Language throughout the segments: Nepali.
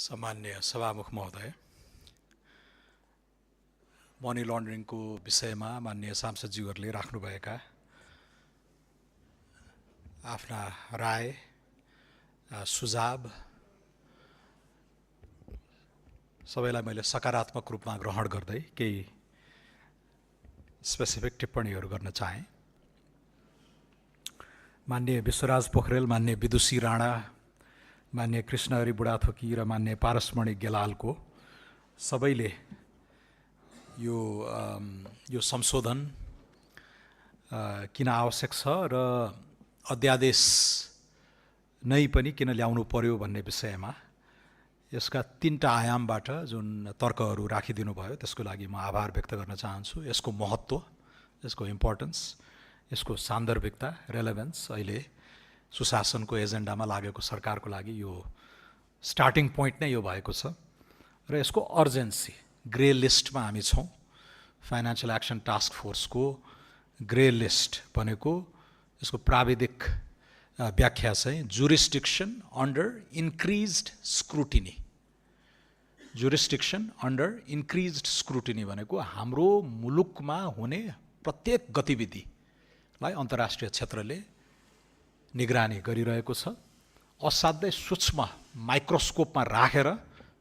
सम्मान्य सभामुख महोदय, मनी लन्ड्रिङको विषयमा माननीय सांसदज्यूहरूले राख्नुभएका आफ्ना राय सुझाव सबैलाई मैले सकारात्मक रूपमा ग्रहण गर्दै केही स्पेसिफिक टिप्पणीहरू गर्न चाहे। माननीय विश्वराज पोखरेल, माननीय विदुषी राणा, माननीय कृष्णहरि बुढाथोकी र माननीय पारसमणि गेलालको सबैले यो संशोधन किन आवश्यक छ र अध्यादेश नै पनि किन ल्याउनु पर्यो भन्ने विषयमा यसका तीनटा आयामबाट जुन तर्कहरू राखिदिनु भयो त्यसको लागि म आभार व्यक्त गर्न चाहन्छु। यसको महत्त्व, यसको इम्पोर्टेन्स, यसको सान्दर्भिकता, रेलेभेन्स अहिले सुशासनको एजेन्डामा लागेको सरकारको लागि यो स्टार्टिङ पोइन्ट नै यो भएको छ र यसको अर्जेन्सी, ग्रे लिस्टमा हामी छौँ। फाइनेन्शियल एक्सन टास्क फोर्सको ग्रे लिस्ट भनेको यसको प्राविधिक व्याख्या चाहिँ jurisdiction under increased scrutiny. Jurisdiction under increased scrutiny भनेको हाम्रो मुलुकमा हुने प्रत्येक गतिविधिलाई अन्तर्राष्ट्रिय क्षेत्रले निगरानी गरिरहेको छ। असाध्यै सूक्ष्म माइक्रोस्कोपमा राखेर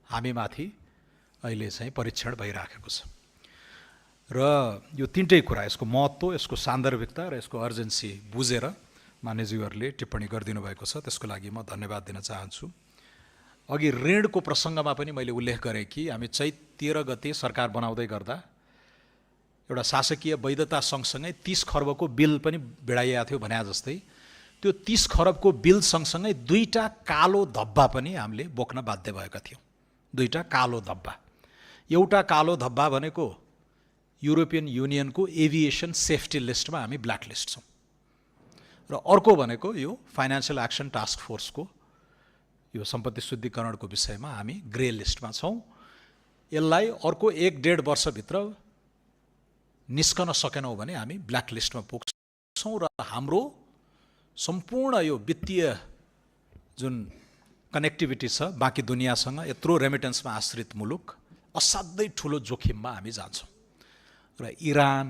हामीमाथि अहिले चाहिँ परीक्षण भइराखेको छ र यो तीनटै कुरा, यसको महत्त्व, यसको सान्दर्भिकता र यसको अर्जेन्सी बुझेर मान्यज्यूहरूले टिप्पणी गरिदिनु भएको छ। त्यसको लागि म धन्यवाद दिन चाहन्छु। अघि ऋणको प्रसङ्गमा पनि मैले उल्लेख गरेँ कि हामी चैत 13 गते सरकार बनाउँदै गर्दा एउटा शासकीय वैधता सँगसँगै 30 खर्बको बिल पनि भिडाइएको थियो भने जस्तै त्यो 30 खरबको बिल सँगसँगै दुईटा कालो धब्बा पनि हामीले बोक्न बाध्य भएका थियौँ। दुईटा कालो धब्बा। एउटा कालो धब्बा भनेको युरोपियन युनियनको एभिएसन सेफ्टी लिस्टमा हामी ब्ल्याक लिस्ट छौँ र अर्को भनेको यो फाइनेन्शियल एक्सन टास्क फोर्सको यो सम्पत्ति शुद्धिकरणको विषयमा हामी ग्रे लिस्टमा छौँ। यसलाई अर्को 1-1.5 वर्षभित्र निस्कन सकेनौँ भने हामी ब्ल्याक लिस्टमा पुग्छौँ र हाम्रो सम्पूर्ण यो वित्तीय जुन कनेक्टिभिटी छ बाँकी दुनियाँसँग, यत्रो रेमिटेन्समा आश्रित मुलुक असाध्यै ठुलो जोखिममा हामी जान्छौँ र इरान,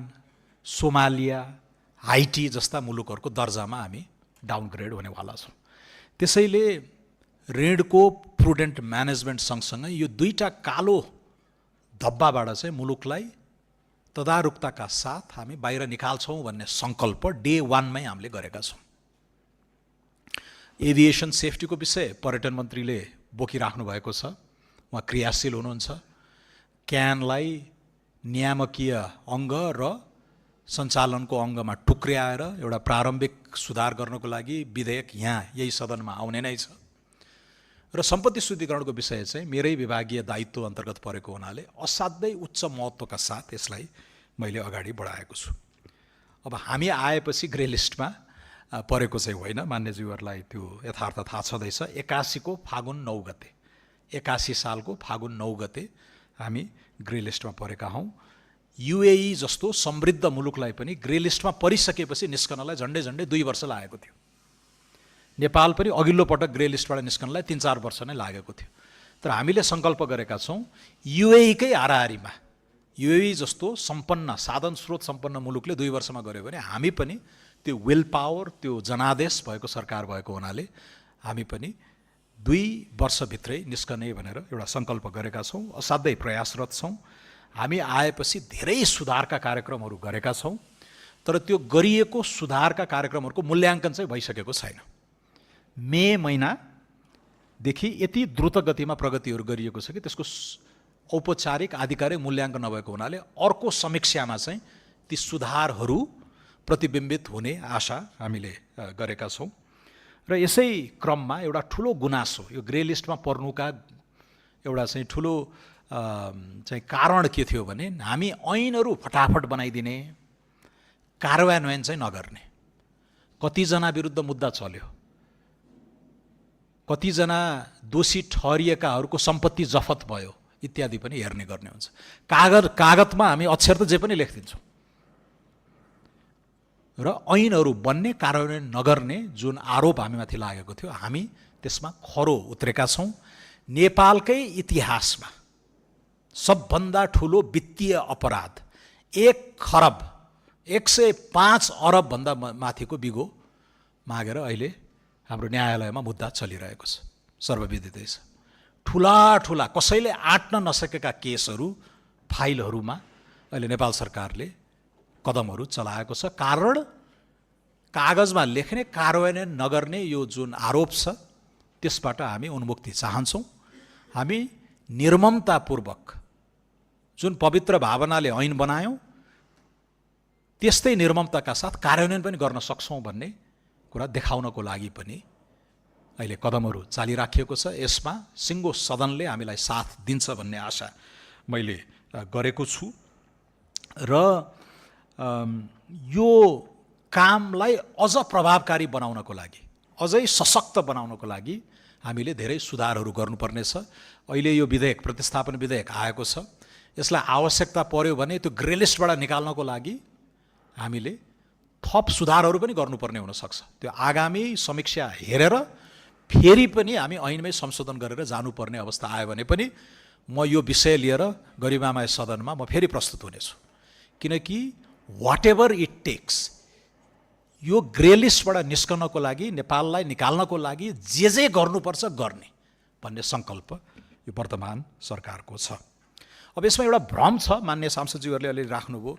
सोमालिया, हाइटी जस्ता मुलुकहरूको दर्जामा हामी डाउनग्रेड हुनेवाला छौँ। त्यसैले ऋणको प्रुडेन्ट म्यानेजमेन्ट सँगसँगै यो दुईटा कालो धब्बाबाट चाहिँ मुलुकलाई तदारुकताका साथ हामी बाहिर निकाल्छौँ भन्ने सङ्कल्प डे 1 मै हामीले गरेका छौँ। एभिएसन सेफ्टीको विषय पर्यटन मन्त्रीले बोकिराख्नु भएको छ, उहाँ क्रियाशील हुनुहुन्छ। क्यानलाई नियामकीय अङ्ग र सञ्चालनको अङ्गमा टुक्र्याएर एउटा प्रारम्भिक सुधार गर्नको लागि विधेयक यहाँ यही सदनमा आउने नै छ र सम्पत्ति शुद्धिकरणको विषय चाहिँ मेरै विभागीय दायित्व अन्तर्गत परेको हुनाले असाध्यै उच्च महत्त्वका साथ यसलाई मैले अगाडि बढाएको छु। अब हामी आएपछि ग्रे लिस्टमा परेको चाहिँ होइन, मान्यज्यूहरूलाई त्यो यथार्थ थाहा छँदैछ। 81 को फागुन 9 गते, 81 सालको फागुन 9 गते हामी ग्रे लिस्टमा परेका हौँ। युएई जस्तो समृद्ध मुलुकलाई पनि ग्रे लिस्टमा परिसकेपछि निस्कनलाई झन्डै 2 वर्ष लागेको थियो। नेपाल पनि अघिल्लो पटक ग्रे लिस्टबाट निस्कनलाई 3-4 वर्ष नै लागेको थियो। तर हामीले सङ्कल्प गरेका छौँ युएईकै हाराहारीमा, युएई जस्तो सम्पन्न साधन स्रोत सम्पन्न मुलुकले 2 वर्षमा गर्यो भने हामी पनि त्यो विल पावर, त्यो जनादेश भएको सरकार भएको हुनाले हामी पनि 2 वर्षभित्रै निस्कने भनेर एउटा सङ्कल्प गरेका छौँ। असाध्यै प्रयासरत छौँ। हामी आएपछि धेरै सुधारका कार्यक्रमहरू गरेका छौँ तर त्यो गरिएको सुधारका कार्यक्रमहरूको मूल्याङ्कन चाहिँ भइसकेको छैन। मे महिनादेखि यति द्रुत गतिमा प्रगतिहरू गरिएको छ कि त्यसको औपचारिक आधिकारिक मूल्याङ्कन नभएको हुनाले अर्को समीक्षामा चाहिँ ती सुधारहरू प्रतिबिम्बित हुने आशा हामीले गरेका छौँ। र यसै क्रममा एउटा ठुलो गुनासो, यो ग्रे लिस्टमा पर्नुका एउटा चाहिँ ठुलो चाहिँ कारण के थियो भने हामी ऐनहरू फटाफट बनाइदिने, कार्यान्वयन चाहिँ नगर्ने। कतिजना विरुद्ध मुद्दा चल्यो, कतिजना दोषी ठहरिएकाहरूको सम्पत्ति जफत भयो इत्यादि पनि हेर्ने गर्ने हुन्छ। कागतमा हामी अक्षर त जे पनि लेखिदिन्छौँ र ऐनहरू बन्ने, कार्यान्वयन नगर्ने जुन आरोप हामीमाथि लागेको थियो हामी त्यसमा खरो उत्रेका छौँ। नेपालकै इतिहासमा सबभन्दा ठुलो वित्तीय अपराध 1,105 अरब भन्दा माथिको बिगो मागेर अहिले हाम्रो न्यायालयमा मुद्दा चलिरहेको छ, सर्वविदितै छ। ठुला ठुला कसैले आँट्न नसकेका केसहरू फाइलहरूमा अहिले नेपाल सरकारले कदमहरू चलाएको छ। कारण कागजमा लेख्ने कार्यान्वयन नगर्ने यो जुन आरोप छ त्यसबाट हामी उन्मुक्ति चाहन्छौँ। हामी निर्ममतापूर्वक जुन पवित्र भावनाले ऐन बनायौँ त्यस्तै निर्ममताका साथ कार्यान्वयन पनि गर्न सक्छौँ भन्ने कुरा देखाउनको लागि पनि अहिले कदमहरू चालिराखिएको छ। यसमा सिङ्गो सदनले हामीलाई साथ दिन्छ भन्ने आशा मैले गरेको छु र यो कामलाई अझ प्रभावकारी बनाउनको लागि, अझै सशक्त बनाउनको लागि हामीले धेरै सुधारहरू गर्नुपर्नेछ। अहिले यो विधेयक, प्रतिस्थापन विधेयक आएको छ, यसलाई आवश्यकता पर्यो भने त्यो ग्रे लिस्टबाट निकाल्नको लागि हामीले थप सुधारहरू पनि गर्नुपर्ने हुनसक्छ। त्यो आगामी समीक्षा हेरेर फेरि पनि हामी ऐनमै संशोधन गरेर जानुपर्ने अवस्था आयो भने पनि म यो विषय लिएर गरिमामय सदनमा म फेरि प्रस्तुत हुनेछु। किनकि वाट एभर इट टेक्स, यो ग्रे लिस्टबाट निस्कनको लागि, नेपाललाई निकाल्नको लागि जे गर्नुपर्छ गर्ने भन्ने सङ्कल्प यो वर्तमान सरकारको छ। अब यसमा एउटा भ्रम छ, मान्य सांसदज्यूहरूले अलि राख्नुभयो,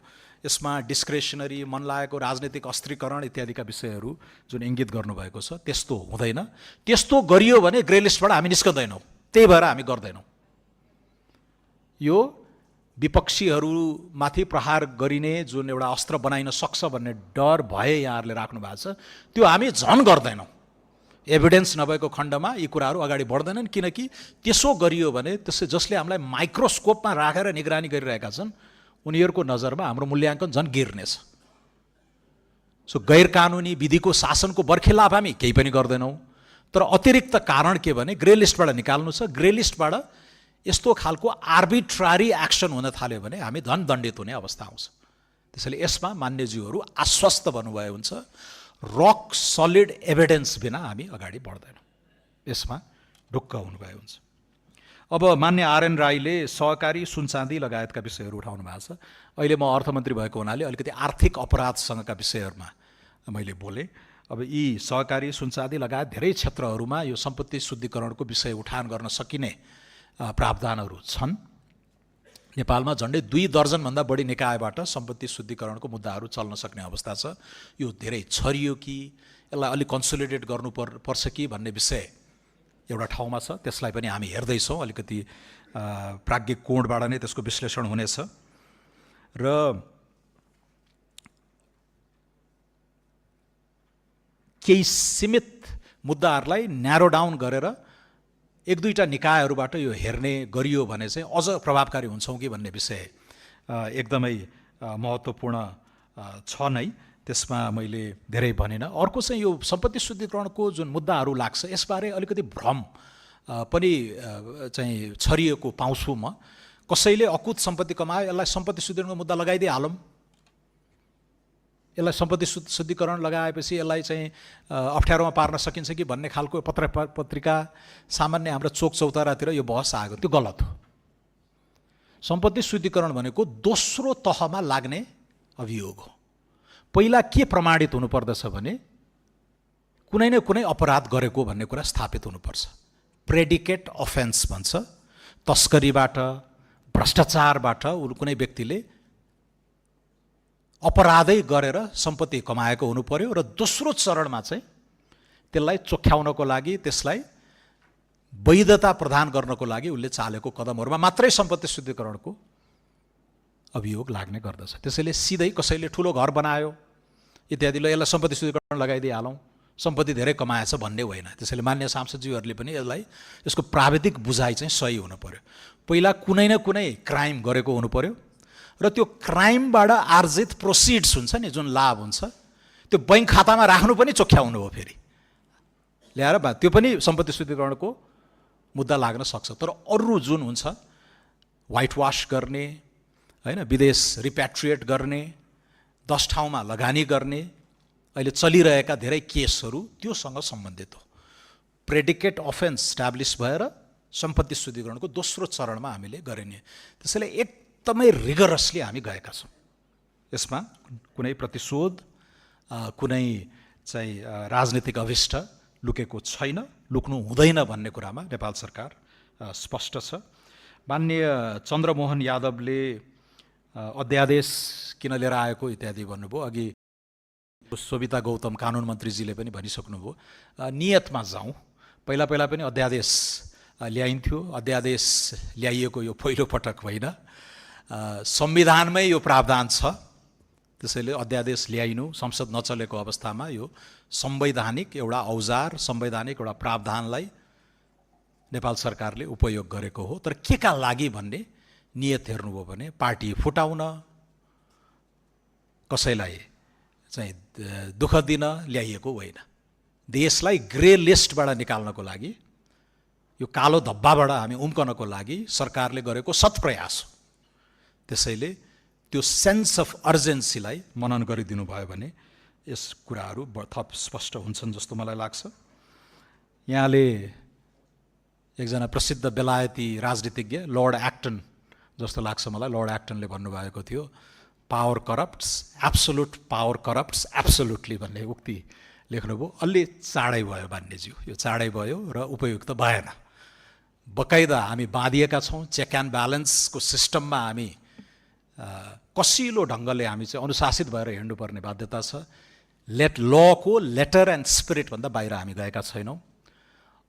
यसमा डिस्क्रेसनरी, मन लागेको राजनीतिक अस्त्रीकरण इत्यादिका विषयहरू जुन इङ्गित गर्नुभएको छ, त्यस्तो हुँदैन। त्यस्तो गरियो भने ग्रे लिस्टबाट हामी निस्कँदैनौँ, त्यही भएर हामी गर्दैनौँ। यो विपक्षीहरूमाथि प्रहार गरिने जुन एउटा अस्त्र बनाइन सक्छ भन्ने डर भए यहाँहरूले राख्नु भएको छ, त्यो हामी झन् गर्दैनौँ। एभिडेन्स नभएको खण्डमा यी कुराहरू अगाडि बढ्दैनन्, किनकि त्यसो गरियो भने त्यसै जसले हामीलाई माइक्रोस्कोपमा राखेर निगरानी गरिरहेका छन् उनीहरूको नजरमा हाम्रो मूल्याङ्कन झन् गिर्नेछ। सो गैर कानुनी विधिको शासनको बर्खिलाफ हामी केही पनि गर्दैनौँ। तर अतिरिक्त कारण के भने ग्रे लिस्टबाट निकाल्नु छ। ग्रे लिस्टबाट यस्तो खालको आर्बिट्रारी एक्सन हुन थाल्यो भने हामी धन दण्डित हुने अवस्था आउँछ। त्यसैले यसमा मान्यज्यूहरू आश्वस्त भन्नुभयो हुन्छ, रक सलिड एभिडेन्स बिना हामी अगाडि बढ्दैनौँ, यसमा ढुक्क हुनुभयो हुन्छ। अब मान्य आरएन राईले सहकारी, सुनचाँदी लगायतका विषयहरू उठाउनु भएको छ। अहिले म अर्थमन्त्री भएको हुनाले अलिकति आर्थिक अपराधसँगका विषयहरूमा मैले बोलेँ। अब यी सहकारी, सुनचाँदी लगायत धेरै क्षेत्रहरूमा यो सम्पत्ति शुद्धिकरणको विषय उठान गर्न सकिने प्रावधानहरू छन्। नेपालमा झन्डै 2 दर्जनभन्दा बढी निकायबाट सम्पत्ति शुद्धिकरणको मुद्दाहरू चल्न सक्ने अवस्था छ। यो धेरै छरियो कि यसलाई अलिक कन्सोलिडेट गर्नुपर्छ कि भन्ने विषय एउटा ठाउँमा छ, त्यसलाई पनि हामी हेर्दैछौँ। अलिकति प्राज्ञिक कोणबाट नै त्यसको विश्लेषण हुनेछ र केही सीमित मुद्दाहरूलाई न्यारो डाउन गरेर 1-2टा निकायहरूबाट यो हेर्ने गरियो भने चाहिँ अझ प्रभावकारी हुन्छौँ कि भन्ने विषय एकदमै महत्त्वपूर्ण छ नै। त्यसमा मैले धेरै भनिनँ। अर्को चाहिँ यो सम्पत्ति शुद्धिकरणको जुन मुद्दाहरू लाग्छ यसबारे अलिकति भ्रम पनि चाहिँ छरिएको पाउँछु म। कसैले अकुत सम्पत्ति कमायो, यसलाई सम्पत्ति शुद्धिकरणको मुद्दा लगाइदिइहालौँ, यसलाई सम्पत्ति शुद्धिकरण लगाएपछि यसलाई चाहिँ अप्ठ्यारोमा पार्न सकिन्छ कि भन्ने खालको पत्रिका सामान्य हाम्रो चोक चौतारातिर यो बहस आएको, त्यो गलत हो। सम्पत्ति शुद्धिकरण भनेको दोस्रो तहमा लाग्ने अभियोग हो। पहिला के प्रमाणित हुनुपर्दछ भने कुनै न कुनै अपराध गरेको भन्ने कुरा स्थापित हुनुपर्छ। प्रेडिकेट अफेन्स भन्छ। तस्करीबाट, भ्रष्टाचारबाट कुनै व्यक्तिले अपराधै गरेर सम्पत्ति कमाएको हुनु पर्यो र दोस्रो चरणमा चाहिँ त्यसलाई चोख्याउनको लागि, त्यसलाई वैधता प्रदान गर्नको लागि उसले चालेको कदमहरूमा मात्रै सम्पत्ति शुद्धिकरणको अभियोग लाग्ने गर्दछ। त्यसैले सिधै कसैले ठुलो घर बनायो इत्यादिले यसलाई सम्पत्ति शुद्धिकरण लगाइदिइहालौँ, सम्पत्ति धेरै कमाएछ भन्ने होइन। त्यसैले मान्य सांसदज्यूहरूले पनि यसलाई, यसको प्राविधिक बुझाइ चाहिँ सही हुनु पर्यो। पहिला कुनै न कुनै क्राइम गरेको हुनु पर्यो र त्यो क्राइमबाट आर्जित प्रोसिड्स हुन्छ नि, जुन लाभ हुन्छ, त्यो बैङ्क खातामा राख्नु पनि चोख्याउनु हो, फेरि ल्याएर त्यो पनि सम्पत्ति शुद्धिकरणको मुद्दा लाग्न सक्छ। तर अरू जुन हुन्छ, व्हाइट वास गर्ने होइन, विदेश रिप्याट्रिएट गर्ने, 10 ठाउँमा लगानी गर्ने, अहिले चलिरहेका धेरै केसहरू त्योसँग सम्बन्धित हो। प्रेडिकेट अफेन्स स्ट्याब्लिस भएर सम्पत्ति शुद्धिकरणको दोस्रो चरणमा हामीले गरिने। त्यसैले एकदमै रिगरसली हामी गएका छौँ। यसमा कुनै प्रतिशोध, कुनै चाहिँ राजनीतिक अभिष्ट लुकेको छैन, लुक्नु हुँदैन भन्ने कुरामा नेपाल सरकार स्पष्ट छ। माननीय चन्द्रमोहन यादवले अध्यादेश किन लिएर आएको इत्यादि भन्नुभयो। अघि सोभिता गौतम कानुन मन्त्रीजीले पनि भनिसक्नुभयो, नियतमा जाउँ। पहिला पनि अध्यादेश ल्याइन्थ्यो, अध्यादेश ल्याइएको यो पहिलो पटक होइन, संविधानमै यो प्रावधान छ। त्यसैले अध्यादेश ल्याइनु, संसद नचलेको अवस्थामा यो संवैधानिक एउटा औजार, संवैधानिक एउटा प्रावधानलाई नेपाल सरकारले उपयोग गरेको हो। तर के का लागि भन्ने नियत हेर्नुभयो भने पार्टी फुटाउन, कसैलाई चाहिँ दुःख दिन ल्याइएको होइन। देशलाई ग्रे लिस्टबाट निकाल्नको लागि, यो कालो धब्बाबाट हामी उम्कनको लागि सरकारले गरेको सत्प्रयास हो। त्यसैले त्यो सेन्स अफ अर्जेन्सीलाई मनन गरिदिनु भयो भने यस कुराहरू थप स्पष्ट हुन्छन् जस्तो मलाई लाग्छ। यहाँले एकजना प्रसिद्ध बेलायती राजनीतिज्ञ लर्ड एक्टन जस्तो लाग्छ मलाई, लर्ड एक्टनले भन्नुभएको थियो, power corrupts, absolute power corrupts absolutely भन्ने उक्ति लेख्नुभयो। अलि चाँडै भयो बान्नेज्यू, यो चाँडै भयो र उपयुक्त भएन। बकाइदा हामी बाँधिएका छौँ, चेक एन्ड ब्यालेन्सको सिस्टममा हामी कसिलो ढङ्गले हामी चाहिँ अनुशासित भएर हिँड्नुपर्ने बाध्यता छ। लको लेटर एन्ड स्पिरिटभन्दा बाहिर हामी गएका छैनौँ।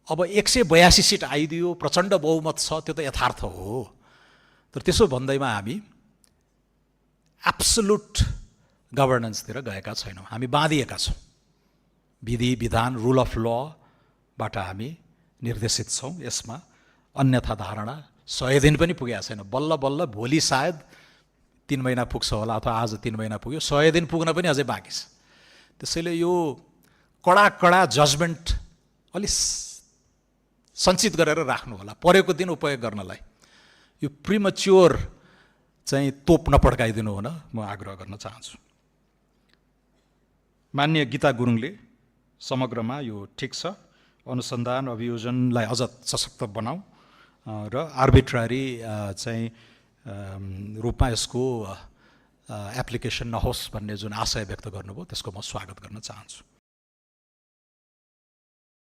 अब 182 सिट आइदियो, प्रचण्ड बहुमत छ, त्यो त यथार्थ हो। तर त्यसो भन्दैमा हामी एब्सोल्युट गभर्नेन्सतिर गएका छैनौँ, हामी बाँधिएका छौँ। विधि विधान, रुल अफ लबाट हामी निर्देशित छौँ। यसमा अन्यथा धारणा 100 दिन पनि पुगेको छैन। बल्ल बल्ल भोलि सायद 3 महिना पुग्छ होला, अथवा आज 3 महिना पुग्यो, 100 दिन पुग्न पनि अझै बाँकी छ। त्यसैले यो कडा जजमेन्ट अलि सञ्चित गरेर राख्नु होला, परेको दिन उपयोग गर्नलाई। यो प्रिमच्योर चाहिँ तोप नपड्काइदिनु हुन म आग्रह गर्न चाहन्छु। माननीय गीता गुरुङले समग्रमा यो ठिक छ, अनुसन्धान अभियोजनलाई अझ सशक्त बनाऊ र आर्बिट्रारी चाहिँ रूपमा यसको एप्लिकेसन नहोस् भन्ने जुन आशय व्यक्त गर्नुभयो त्यसको म स्वागत गर्न चाहन्छु।